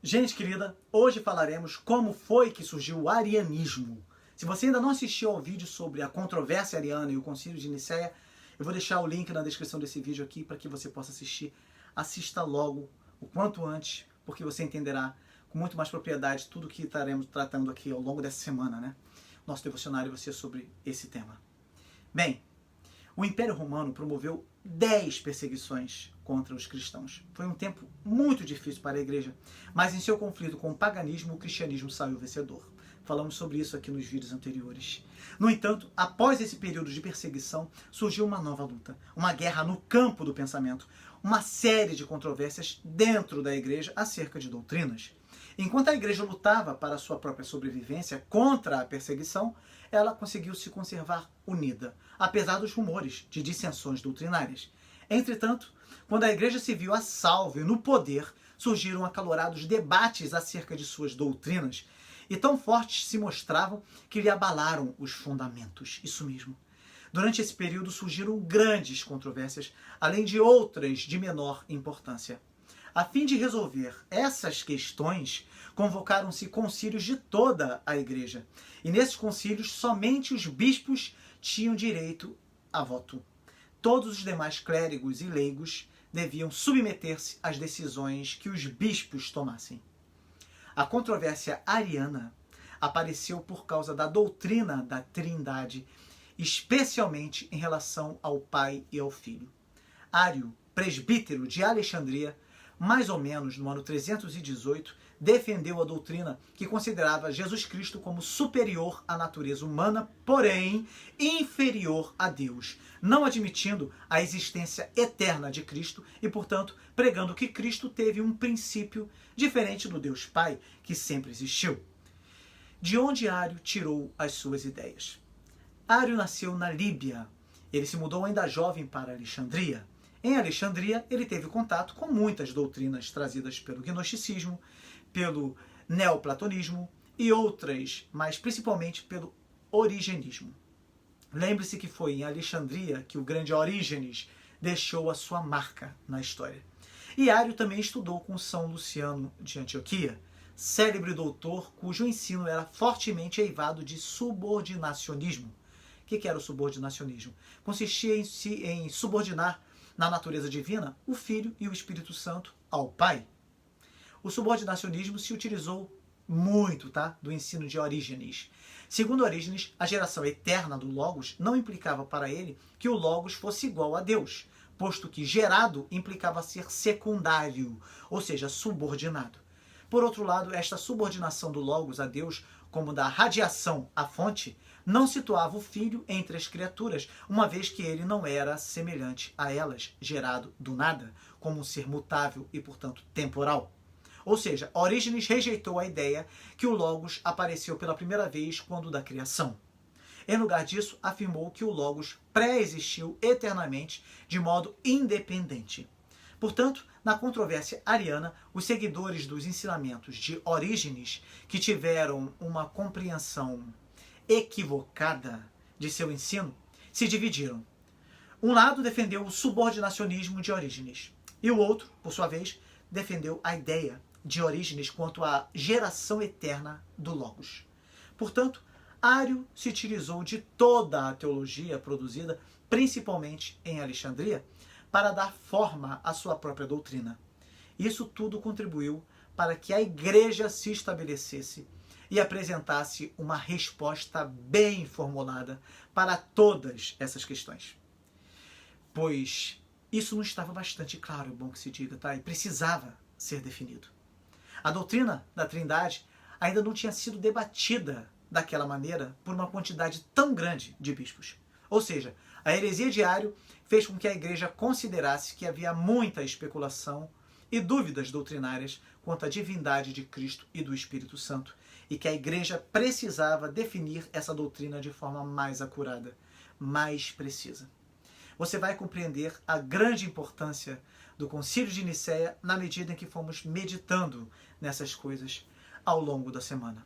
Gente querida, hoje falaremos como foi que surgiu o arianismo. Se você ainda não assistiu ao vídeo sobre a controvérsia ariana e o Concílio de Nicéia, eu vou deixar o link na descrição desse vídeo aqui para que você possa assistir. Assista logo, o quanto antes, porque você entenderá com muito mais propriedade tudo que estaremos tratando aqui ao longo dessa semana, né? Nosso devocionário vai ser sobre esse tema. Bem, o Império Romano promoveu 10 perseguições contra os cristãos. Foi um tempo muito difícil para a igreja, mas em seu conflito com o paganismo, o cristianismo saiu vencedor. Falamos sobre isso aqui nos vídeos anteriores. No entanto, após esse período de perseguição, surgiu uma nova luta, uma guerra no campo do pensamento, uma série de controvérsias dentro da igreja acerca de doutrinas. Enquanto a igreja lutava para sua própria sobrevivência contra a perseguição, ela conseguiu se conservar unida, apesar dos rumores de dissensões doutrinárias. Entretanto, quando a igreja se viu a salvo e no poder, surgiram acalorados debates acerca de suas doutrinas, e tão fortes se mostravam que lhe abalaram os fundamentos. Isso mesmo. Durante esse período surgiram grandes controvérsias, além de outras de menor importância. A fim de resolver essas questões, convocaram-se concílios de toda a igreja. E nesses concílios, somente os bispos tinham direito a voto. Todos os demais clérigos e leigos deviam submeter-se às decisões que os bispos tomassem. A controvérsia ariana apareceu por causa da doutrina da Trindade, especialmente em relação ao Pai e ao Filho. Ário, presbítero de Alexandria, mais ou menos no ano 318, defendeu a doutrina que considerava Jesus Cristo como superior à natureza humana, porém inferior a Deus, não admitindo a existência eterna de Cristo e, portanto, pregando que Cristo teve um princípio diferente do Deus Pai, que sempre existiu. De onde Ário tirou as suas ideias? Ário nasceu na Líbia. Ele se mudou ainda jovem para Alexandria. Em Alexandria, ele teve contato com muitas doutrinas trazidas pelo gnosticismo, pelo neoplatonismo e outras, mas principalmente pelo origenismo. Lembre-se que foi em Alexandria que o grande Orígenes deixou a sua marca na história. E Ário também estudou com São Luciano de Antioquia, célebre doutor cujo ensino era fortemente eivado de subordinacionismo. O que era o subordinacionismo? Consistia em subordinar na natureza divina o Filho e o Espírito Santo ao Pai. O subordinacionismo se utilizou muito, do ensino de Orígenes. Segundo Orígenes, a geração eterna do Logos não implicava para ele que o Logos fosse igual a Deus, posto que gerado implicava ser secundário, ou seja, subordinado. Por outro lado, esta subordinação do Logos a Deus, como da radiação à fonte, não situava o Filho entre as criaturas, uma vez que ele não era semelhante a elas, gerado do nada, como um ser mutável e, portanto, temporal. Ou seja, Orígenes rejeitou a ideia que o Logos apareceu pela primeira vez quando da criação. Em lugar disso, afirmou que o Logos pré-existiu eternamente de modo independente. Portanto, na controvérsia ariana, os seguidores dos ensinamentos de Orígenes, que tiveram uma compreensão equivocada de seu ensino, se dividiram. Um lado defendeu o subordinacionismo de Orígenes, e o outro, por sua vez, defendeu a ideia de Orígenes quanto à geração eterna do Logos. Portanto, Ário se utilizou de toda a teologia produzida, principalmente em Alexandria, para dar forma à sua própria doutrina. Isso tudo contribuiu para que a igreja se estabelecesse e apresentasse uma resposta bem formulada para todas essas questões. Pois isso não estava bastante claro, é bom que se diga, e precisava ser definido. A doutrina da Trindade ainda não tinha sido debatida daquela maneira por uma quantidade tão grande de bispos. Ou seja, a heresia de Ário fez com que a igreja considerasse que havia muita especulação e dúvidas doutrinárias quanto à divindade de Cristo e do Espírito Santo, e que a igreja precisava definir essa doutrina de forma mais acurada, mais precisa. Você vai compreender a grande importância do Concílio de Nicéia na medida em que fomos meditando nessas coisas ao longo da semana.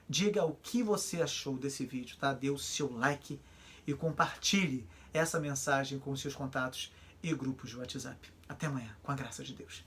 Diga o que você achou desse vídeo, Dê o seu like e compartilhe essa mensagem com os seus contatos e grupos de WhatsApp. Até amanhã, com a graça de Deus.